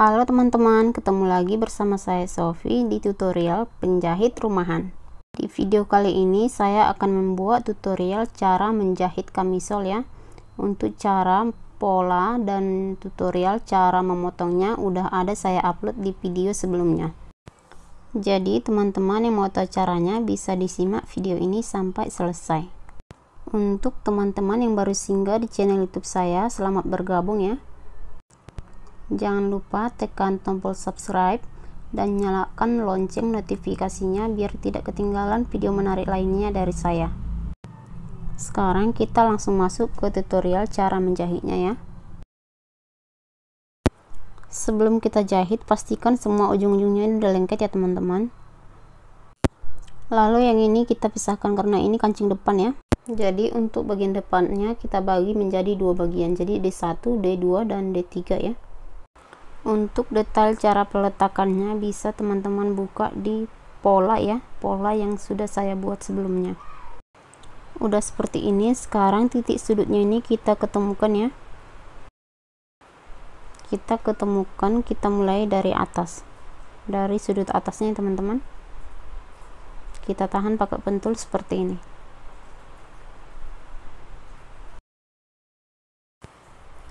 Halo teman-teman, ketemu lagi bersama saya Sofi di tutorial penjahit rumahan. Di video kali ini saya akan membuat tutorial cara menjahit kamisol ya. Untuk cara, pola, dan tutorial cara memotongnya udah ada saya upload di video sebelumnya. Jadi teman-teman yang mau tahu caranya bisa disimak video ini sampai selesai. Untuk teman-teman yang baru singgah di channel YouTube saya, selamat bergabung ya. Jangan lupa tekan tombol subscribe dan nyalakan lonceng notifikasinya biar tidak ketinggalan video menarik lainnya dari saya. Sekarang kita langsung masuk ke tutorial cara menjahitnya ya. Sebelum kita jahit, pastikan semua ujung-ujungnya udah lengket ya teman-teman. Lalu yang ini kita pisahkan karena ini kancing depan ya. Jadi untuk bagian depannya kita bagi menjadi dua bagian, jadi D1, D2, dan D3 ya. Untuk detail cara peletakannya bisa teman-teman buka di pola ya, pola yang sudah saya buat sebelumnya. Udah seperti ini. Sekarang titik sudutnya ini kita ketemukan ya. Kita ketemukan, kita mulai dari atas, dari sudut atasnya teman-teman. Kita tahan pakai pentul seperti ini.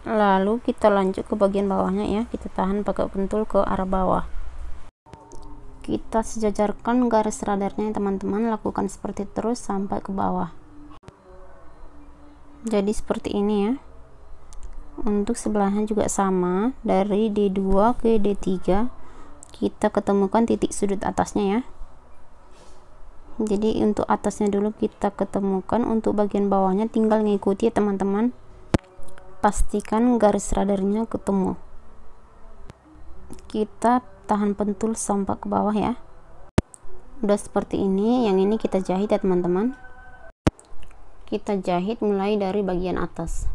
Lalu kita lanjut ke bagian bawahnya ya, kita tahan pakai pentul ke arah bawah. Kita sejajarkan garis radarnya teman-teman, lakukan seperti terus sampai ke bawah. Jadi seperti ini ya. Untuk sebelahnya juga sama, dari D2 ke D3 kita ketemukan titik sudut atasnya ya. Jadi untuk atasnya dulu kita ketemukan, untuk bagian bawahnya tinggal ngikuti ya teman-teman. Pastikan garis radarnya ketemu. Kita tahan pentul sampai ke bawah ya. Udah seperti ini. Yang ini kita jahit ya teman-teman. Kita jahit mulai dari bagian atas.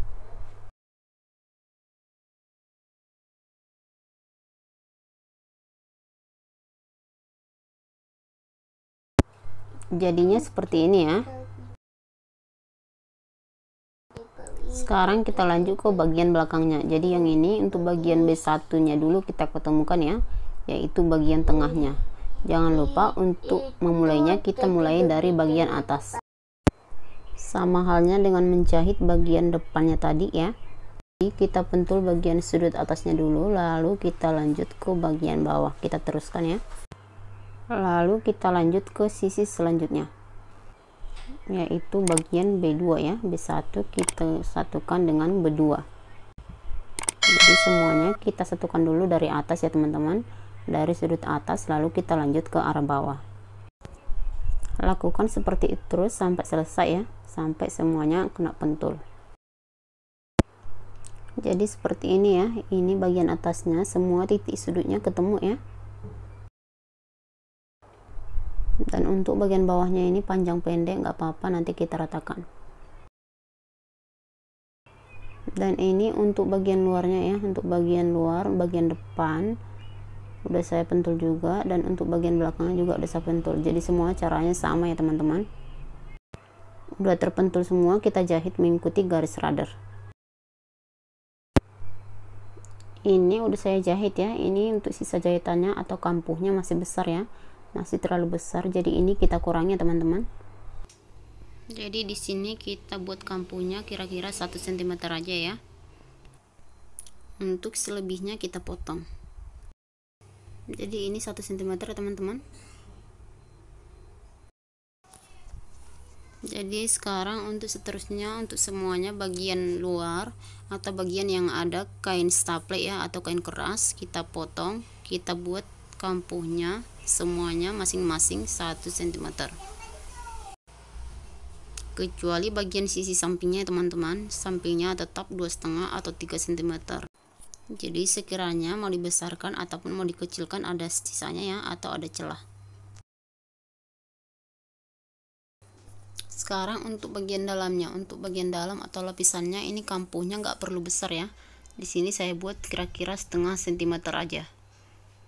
Jadinya seperti ini ya. Sekarang kita lanjut ke bagian belakangnya. Jadi yang ini untuk bagian B1 nya dulu kita ketemukan ya, yaitu bagian tengahnya. Jangan lupa untuk memulainya kita mulai dari bagian atas. Sama halnya dengan menjahit bagian depannya tadi ya. Jadi kita pentul bagian sudut atasnya dulu, lalu kita lanjut ke bagian bawah. Kita teruskan ya. Lalu kita lanjut ke sisi selanjutnya, yaitu bagian B2 ya. B1 kita satukan dengan B2. Jadi semuanya kita satukan dulu dari atas ya teman-teman, dari sudut atas, lalu kita lanjut ke arah bawah. Lakukan seperti itu terus sampai selesai ya, sampai semuanya kena pentul. Jadi seperti ini ya. Ini bagian atasnya, semua titik sudutnya ketemu ya. Dan untuk bagian bawahnya ini panjang pendek nggak apa-apa, nanti kita ratakan. Dan ini untuk bagian luarnya ya, untuk bagian luar, bagian depan udah saya pentul juga, dan untuk bagian belakangnya juga udah saya pentul. Jadi semua caranya sama ya teman-teman. Udah terpentul semua, kita jahit mengikuti garis radar. Ini udah saya jahit ya. Ini untuk sisa jahitannya atau kampuhnya masih besar ya, masih terlalu besar, jadi ini kita kurangi teman-teman. Jadi di sini kita buat kampuhnya kira-kira 1 cm aja ya. Untuk selebihnya kita potong. Jadi ini 1 cm teman-teman. Jadi sekarang untuk seterusnya, untuk semuanya bagian luar atau bagian yang ada kain staple ya atau kain keras, kita potong, kita buat kampuhnya semuanya masing-masing 1 cm, kecuali bagian sisi sampingnya teman-teman. Sampingnya tetap 2,5 atau 3 cm. Jadi sekiranya mau dibesarkan ataupun mau dikecilkan ada sisanya ya, atau ada celah. Sekarang untuk bagian dalamnya, untuk bagian dalam atau lapisannya ini kampuhnya nggak perlu besar ya. Di sini saya buat kira-kira 0,5 cm aja.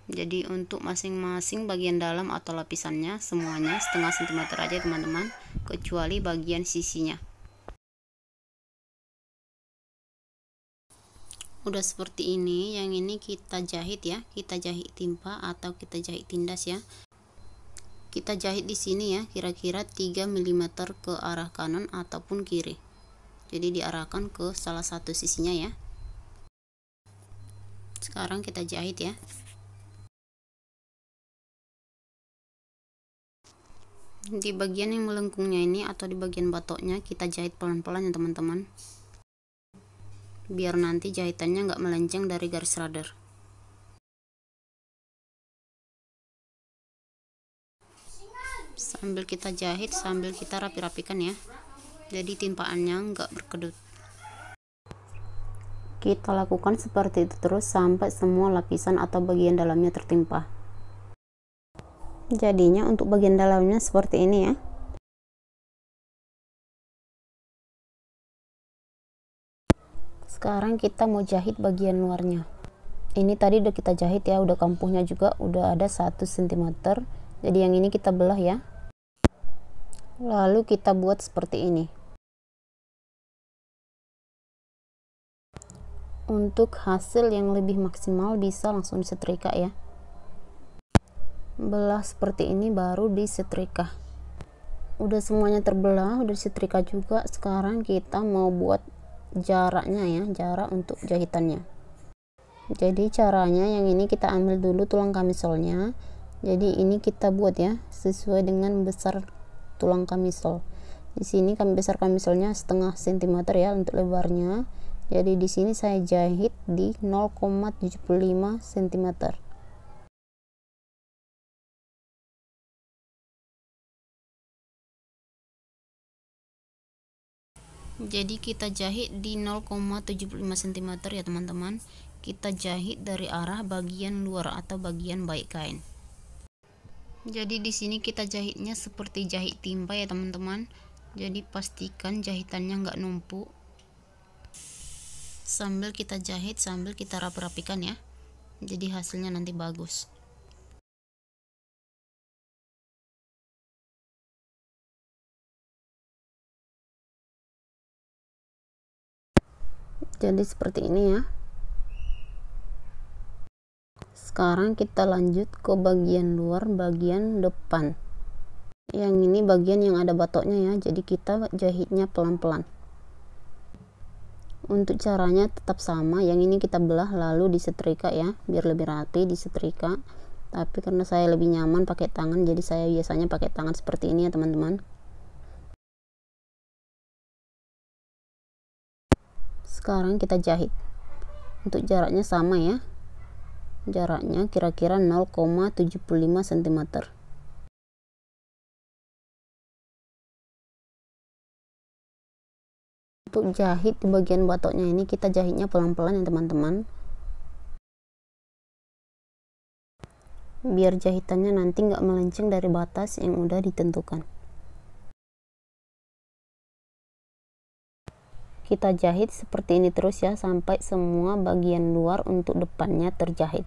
Jadi untuk masing-masing bagian dalam atau lapisannya semuanya 0,5 cm aja teman-teman, kecuali bagian sisinya. Udah seperti ini, yang ini kita jahit ya, kita jahit timpa atau kita jahit tindas ya. Kita jahit di sini ya, kira-kira 3 mm ke arah kanan ataupun kiri. Jadi diarahkan ke salah satu sisinya ya. Sekarang kita jahit ya. Di bagian yang melengkungnya ini atau di bagian batoknya kita jahit pelan-pelan ya teman-teman, biar nanti jahitannya nggak melenceng dari garis rudder. Sambil kita jahit, sambil kita rapi-rapikan ya, jadi timpaannya nggak berkedut. Kita lakukan seperti itu terus sampai semua lapisan atau bagian dalamnya tertimpa. Jadinya untuk bagian dalamnya seperti ini ya. Sekarang kita mau jahit bagian luarnya. Ini tadi udah kita jahit ya, udah kampuhnya juga udah ada 1 cm. Jadi yang ini kita belah ya. Lalu kita buat seperti ini. Untuk hasil yang lebih maksimal bisa langsung disetrika ya. Belah seperti ini baru disetrika. Udah semuanya terbelah, udah disetrika juga. Sekarang kita mau buat jaraknya ya, jarak untuk jahitannya. Jadi caranya yang ini kita ambil dulu tulang kamisolnya. Jadi ini kita buat ya sesuai dengan besar tulang kamisol. Di sini besar kamisolnya setengah cm ya untuk lebarnya. Jadi di sini saya jahit di 0,75 cm. Jadi kita jahit di 0,75 cm ya teman-teman. Kita jahit dari arah bagian luar atau bagian baik kain. Jadi di sini kita jahitnya seperti jahit timpa ya teman-teman. Jadi pastikan jahitannya nggak numpuk. Sambil kita jahit, sambil kita rapi-rapikan ya. Jadi hasilnya nanti bagus. Jadi seperti ini ya. Sekarang kita lanjut ke bagian luar, bagian depan. Yang ini bagian yang ada batoknya ya, jadi kita jahitnya pelan-pelan. Untuk caranya tetap sama, yang ini kita belah lalu disetrika ya, biar lebih rapi disetrika. Tapi karena saya lebih nyaman pakai tangan, jadi saya biasanya pakai tangan seperti ini ya teman-teman. Sekarang kita jahit. Untuk jaraknya sama ya, jaraknya kira-kira 0,75 cm. Untuk jahit di bagian batoknya ini kita jahitnya pelan-pelan ya teman-teman, biar jahitannya nanti nggak melenceng dari batas yang udah ditentukan. Kita jahit seperti ini terus ya sampai semua bagian luar untuk depannya terjahit.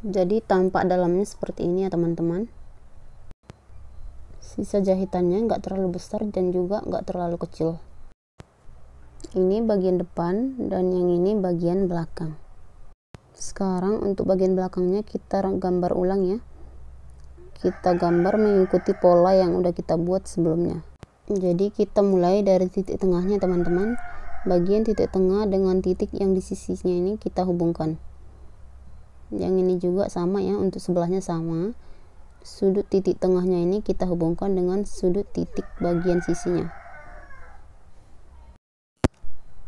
Jadi tampak dalamnya seperti ini ya teman-teman. Sisa jahitannya nggak terlalu besar dan juga nggak terlalu kecil. Ini bagian depan dan yang ini bagian belakang. Sekarang untuk bagian belakangnya kita gambar ulang ya. Kita gambar mengikuti pola yang udah kita buat sebelumnya. Jadi kita mulai dari titik tengahnya teman-teman. Bagian titik tengah dengan titik yang di sisinya ini kita hubungkan. Yang ini juga sama ya, untuk sebelahnya sama. Sudut titik tengahnya ini kita hubungkan dengan sudut titik bagian sisinya.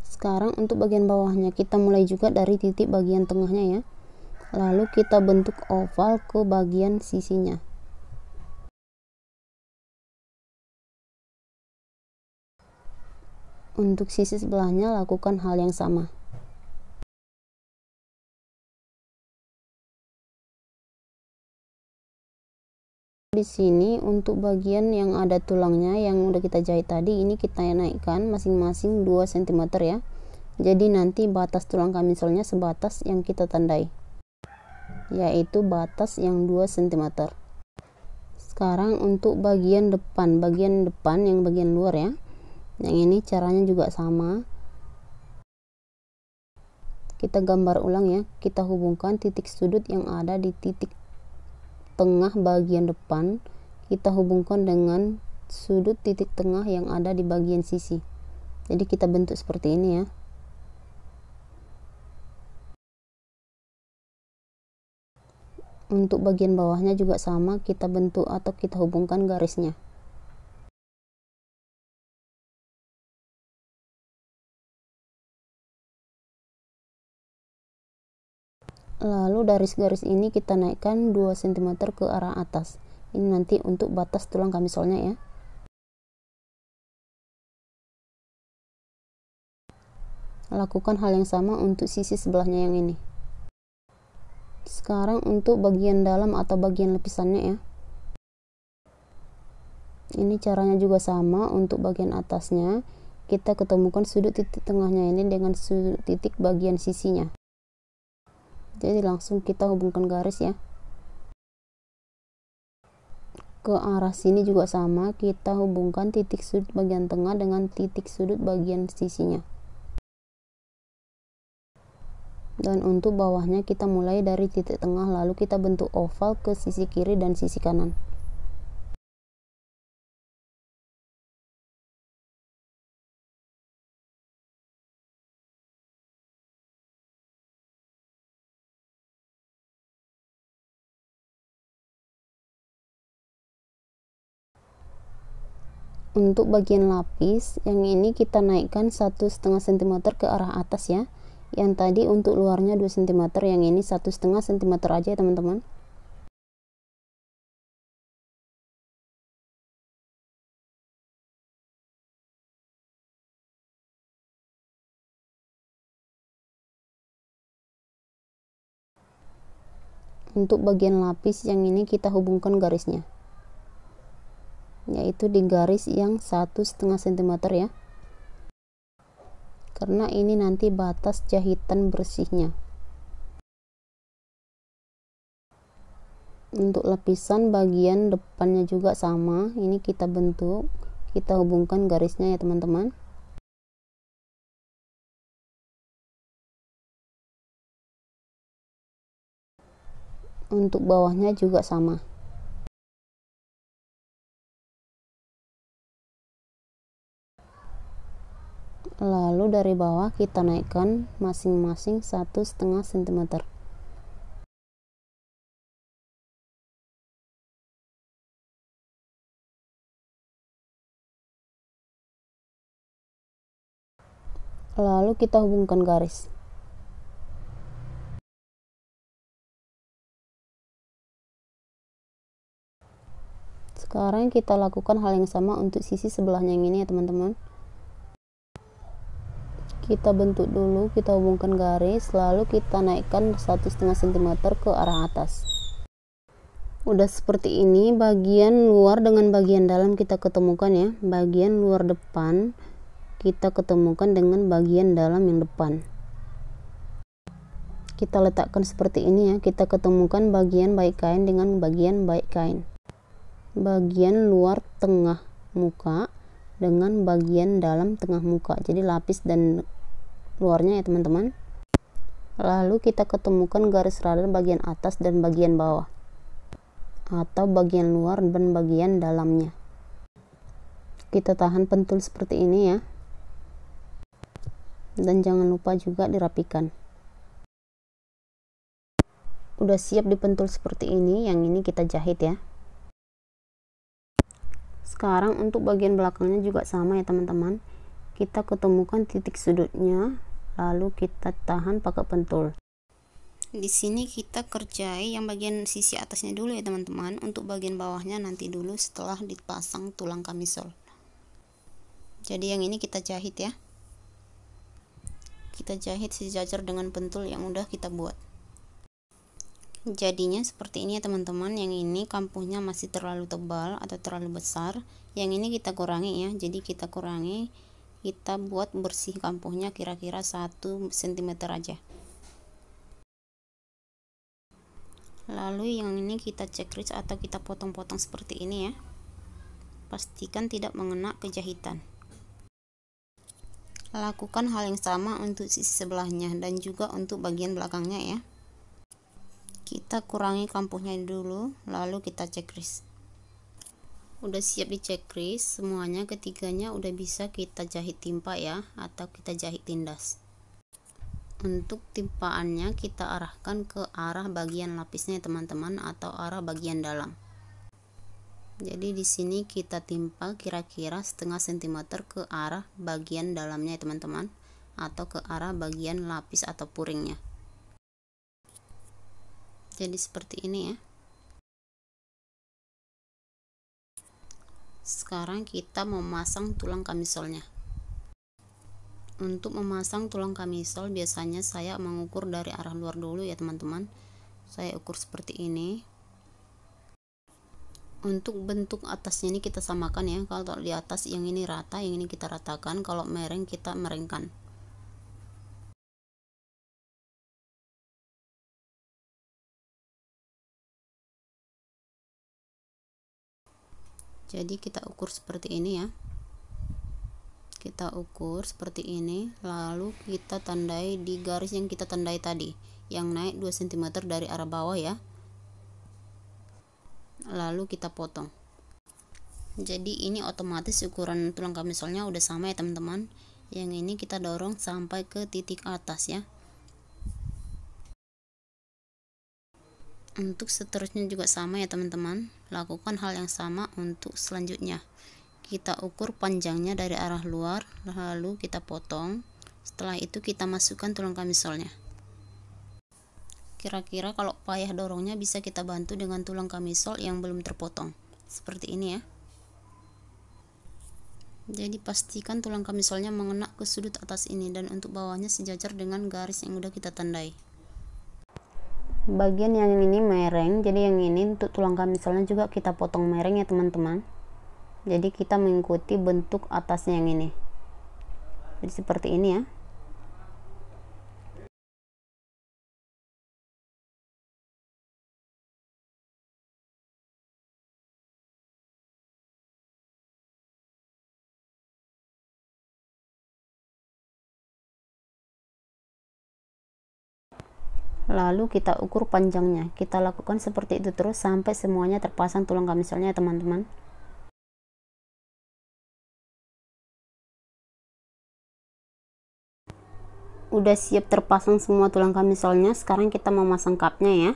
Sekarang untuk bagian bawahnya kita mulai juga dari titik bagian tengahnya ya. Lalu kita bentuk oval ke bagian sisinya. Untuk sisi sebelahnya lakukan hal yang sama. Di sini untuk bagian yang ada tulangnya yang udah kita jahit tadi, ini kita naikkan masing-masing 2 cm ya. Jadi nanti batas tulang kamisolnya sebatas yang kita tandai, yaitu batas yang 2 cm. Sekarang untuk bagian depan yang bagian luar ya, yang ini caranya juga sama, kita gambar ulang ya. Kita hubungkan titik sudut yang ada di titik tengah bagian depan, kita hubungkan dengan sudut titik tengah yang ada di bagian sisi. Jadi kita bentuk seperti ini ya. Untuk bagian bawahnya juga sama, kita bentuk atau kita hubungkan garisnya. Lalu dari garis ini kita naikkan 2 cm ke arah atas. Ini nanti untuk batas tulang kamisolnya ya. Lakukan hal yang sama untuk sisi sebelahnya yang ini. Sekarang untuk bagian dalam atau bagian lepisannya ya. Ini caranya juga sama, untuk bagian atasnya kita ketemukan sudut titik tengahnya ini dengan sudut titik bagian sisinya. Jadi langsung kita hubungkan garis ya. Ke arah sini juga sama, kita hubungkan titik sudut bagian tengah dengan titik sudut bagian sisinya. Dan untuk bawahnya kita mulai dari titik tengah, lalu kita bentuk oval ke sisi kiri dan sisi kanan. Untuk bagian lapis yang ini kita naikkan 1,5 cm ke arah atas ya. Yang tadi untuk luarnya 2 cm, yang ini 1,5 cm aja ya teman-teman. Untuk bagian lapis yang ini kita hubungkan garisnya, yaitu di garis yang 1,5 cm ya, karena ini nanti batas jahitan bersihnya. Untuk lapisan bagian depannya juga sama, ini kita bentuk, kita hubungkan garisnya ya teman-teman. Untuk bawahnya juga sama. Lalu dari bawah kita naikkan masing-masing 1,5 cm. Lalu kita hubungkan garis. Sekarang kita lakukan hal yang sama untuk sisi sebelahnya yang ini ya teman-teman. Kita bentuk dulu, kita hubungkan garis, lalu kita naikkan 1,5 cm ke arah atas. Udah seperti ini, bagian luar dengan bagian dalam kita ketemukan ya. Bagian luar depan kita ketemukan dengan bagian dalam yang depan. Kita letakkan seperti ini ya, kita ketemukan bagian baik kain dengan bagian baik kain. Bagian luar tengah muka dengan bagian dalam tengah muka, jadi lapis dan luarnya ya teman-teman. Lalu kita ketemukan garis radar bagian atas dan bagian bawah, atau bagian luar dan bagian dalamnya. Kita tahan pentul seperti ini ya, dan jangan lupa juga dirapikan. Udah siap dipentul seperti ini, yang ini kita jahit ya. Sekarang untuk bagian belakangnya juga sama ya teman-teman. Kita ketemukan titik sudutnya, lalu kita tahan pakai pentul. Di sini kita kerjai yang bagian sisi atasnya dulu ya teman-teman. Untuk bagian bawahnya nanti dulu setelah dipasang tulang kamisol. Jadi yang ini kita jahit ya. Kita jahit sejajar dengan pentul yang udah kita buat. Jadinya seperti ini ya teman-teman. Yang ini kampuhnya masih terlalu tebal atau terlalu besar. Yang ini kita kurangi ya. Jadi kita kurangi, kita buat bersih kampuhnya kira-kira 1 cm aja. Lalu yang ini kita check crease atau kita potong-potong seperti ini ya. Pastikan tidak mengena ke jahitan. Lakukan hal yang sama untuk sisi sebelahnya dan juga untuk bagian belakangnya ya. Kita kurangi kampuhnya dulu, lalu kita check crease. Udah siap di check crease semuanya, ketiganya udah bisa kita jahit timpa ya, atau kita jahit tindas. Untuk timpaannya kita arahkan ke arah bagian lapisnya teman-teman, atau arah bagian dalam. Jadi di sini kita timpa kira-kira setengah sentimeter ke arah bagian dalamnya teman-teman, atau ke arah bagian lapis atau puringnya. Jadi seperti ini ya. Sekarang kita memasang tulang kamisolnya. Untuk memasang tulang kamisol biasanya saya mengukur dari arah luar dulu ya teman-teman. Saya ukur seperti ini. Untuk bentuk atasnya ini kita samakan ya. Kalau di atas yang ini rata, yang ini kita ratakan. Kalau mereng kita merengkan. Jadi kita ukur seperti ini ya. Kita ukur seperti ini, lalu kita tandai di garis yang kita tandai tadi, yang naik 2 cm dari arah bawah ya. Lalu kita potong. Jadi ini otomatis ukuran tulang kamisolnya udah sama ya teman-teman. Yang ini kita dorong sampai ke titik atas ya. Untuk seterusnya juga sama ya teman-teman. Lakukan hal yang sama untuk selanjutnya. Kita ukur panjangnya dari arah luar, lalu kita potong. Setelah itu kita masukkan tulang kamisolnya. Kira-kira kalau payah dorongnya bisa kita bantu dengan tulang kamisol yang belum terpotong. Seperti ini ya. Jadi pastikan tulang kamisolnya mengena ke sudut atas ini, dan untuk bawahnya sejajar dengan garis yang udah kita tandai. Bagian yang ini mereng, jadi yang ini untuk tulang kamisolnya juga kita potong mereng ya teman-teman. Jadi kita mengikuti bentuk atasnya yang ini. Jadi seperti ini ya. Lalu kita ukur panjangnya. Kita lakukan seperti itu terus sampai semuanya terpasang tulang kamisolnya ya teman-teman. Udah siap terpasang semua tulang kamisolnya. Sekarang kita memasang cupnya ya.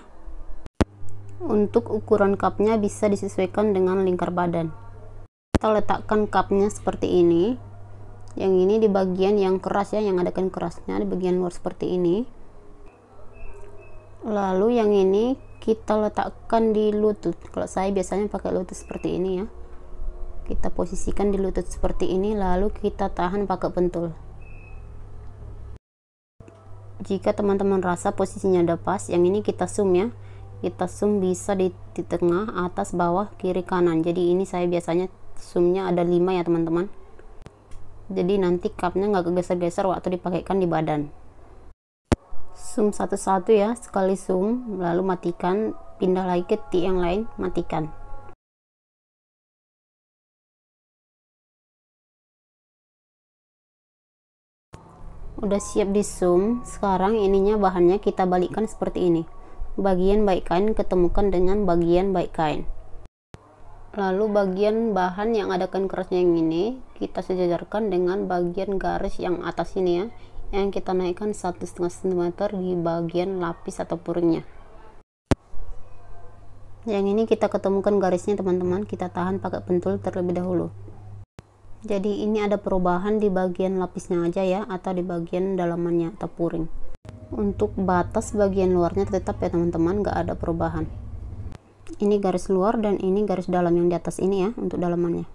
Untuk ukuran cupnya bisa disesuaikan dengan lingkar badan. Kita letakkan cupnya seperti ini. Yang ini di bagian yang keras ya, yang ada kan kerasnya di bagian luar seperti ini. Lalu yang ini kita letakkan di lutut. Kalau saya biasanya pakai lutut seperti ini ya. Kita posisikan di lutut seperti ini, lalu kita tahan pakai pentul. Jika teman-teman rasa posisinya udah pas, yang ini kita zoom ya. Kita zoom bisa di tengah, atas, bawah, kiri, kanan. Jadi ini saya biasanya zoomnya ada 5 ya teman-teman. Jadi nanti cupnya nggak kegeser-geser waktu dipakaikan di badan. Zoom satu-satu ya, sekali zoom lalu matikan, pindah lagi ke titik yang lain, matikan. Udah siap di zoom. Sekarang ininya bahannya kita balikkan seperti ini. Bagian baik kain ketemukan dengan bagian baik kain. Lalu bagian bahan yang ada kain kerasnya yang ini kita sejajarkan dengan bagian garis yang atas ini ya, yang kita naikkan 1,5 cm di bagian lapis atau puringnya. Yang ini kita ketemukan garisnya teman-teman, kita tahan pakai pentul terlebih dahulu. Jadi ini ada perubahan di bagian lapisnya aja ya, atau di bagian dalamannya atau puring. Untuk batas bagian luarnya tetap ya teman-teman, nggak ada perubahan. Ini garis luar dan ini garis dalam yang di atas ini ya, untuk dalamannya.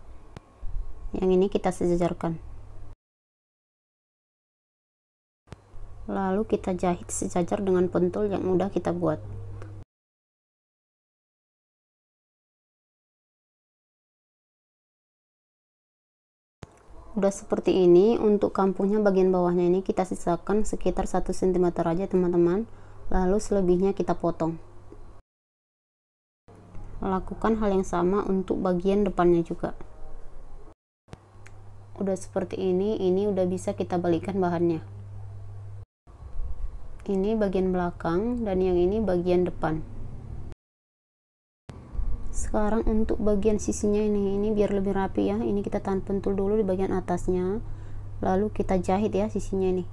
Yang ini kita sejajarkan. Lalu kita jahit sejajar dengan pentul yang udah kita buat. Udah seperti ini. Untuk kampuhnya bagian bawahnya ini kita sisakan sekitar 1 cm aja teman-teman, lalu selebihnya kita potong. Lakukan hal yang sama untuk bagian depannya juga. Udah seperti ini udah bisa kita balikkan bahannya. Ini bagian belakang dan yang ini bagian depan. Sekarang untuk bagian sisinya ini biar lebih rapi ya, ini kita tahan pentul dulu di bagian atasnya, lalu kita jahit ya sisinya ini.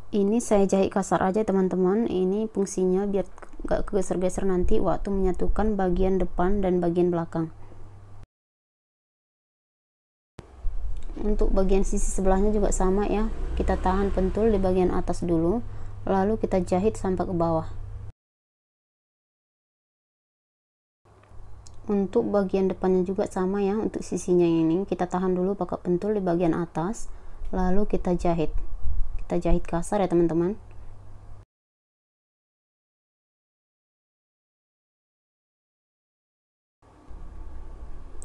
Ini saya jahit kasar aja teman-teman, ini fungsinya biar gak kegeser-geser nanti waktu menyatukan bagian depan dan bagian belakang. Untuk bagian sisi sebelahnya juga sama ya, kita tahan pentul di bagian atas dulu, lalu kita jahit sampai ke bawah. Untuk bagian depannya juga sama ya, untuk sisinya ini kita tahan dulu pakai pentul di bagian atas, lalu kita jahit kasar ya teman-teman.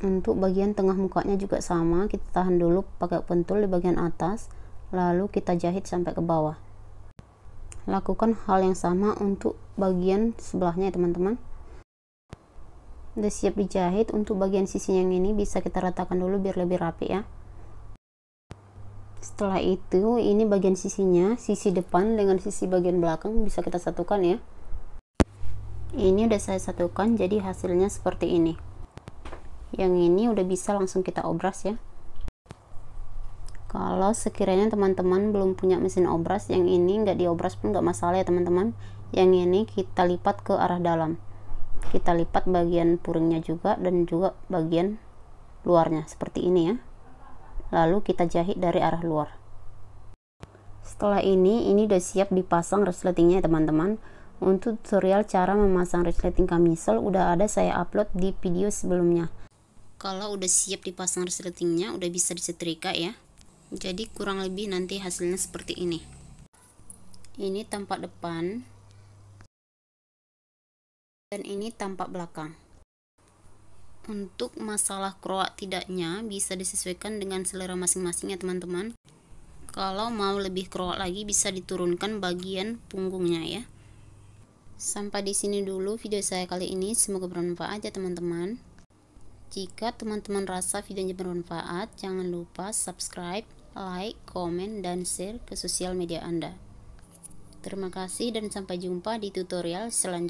Untuk bagian tengah mukanya juga sama, kita tahan dulu pakai pentul di bagian atas, lalu kita jahit sampai ke bawah. Lakukan hal yang sama untuk bagian sebelahnya ya teman-teman. Udah siap dijahit. Untuk bagian sisi yang ini bisa kita ratakan dulu biar lebih rapi ya. Setelah itu ini bagian sisinya, sisi depan dengan sisi bagian belakang bisa kita satukan ya. Ini udah saya satukan, jadi hasilnya seperti ini. Yang ini udah bisa langsung kita obras ya. Kalau sekiranya teman-teman belum punya mesin obras, yang ini nggak diobras pun nggak masalah ya teman-teman. Yang ini kita lipat ke arah dalam, kita lipat bagian puringnya juga dan juga bagian luarnya seperti ini ya, lalu kita jahit dari arah luar. Setelah ini udah siap dipasang resletingnya ya teman-teman. Untuk tutorial cara memasang resleting kamisel udah ada saya upload di video sebelumnya. Kalau udah siap dipasang resletingnya udah bisa disetrika ya. Jadi kurang lebih nanti hasilnya seperti ini. Ini tampak depan dan ini tampak belakang. Untuk masalah kroak tidaknya bisa disesuaikan dengan selera masing-masing ya teman-teman. Kalau mau lebih kroak lagi bisa diturunkan bagian punggungnya ya. Sampai di sini dulu video saya kali ini, semoga bermanfaat ya teman-teman. Jika teman-teman rasa videonya bermanfaat, jangan lupa subscribe, like, komen, dan share ke sosial media Anda. Terima kasih dan sampai jumpa di tutorial selanjutnya.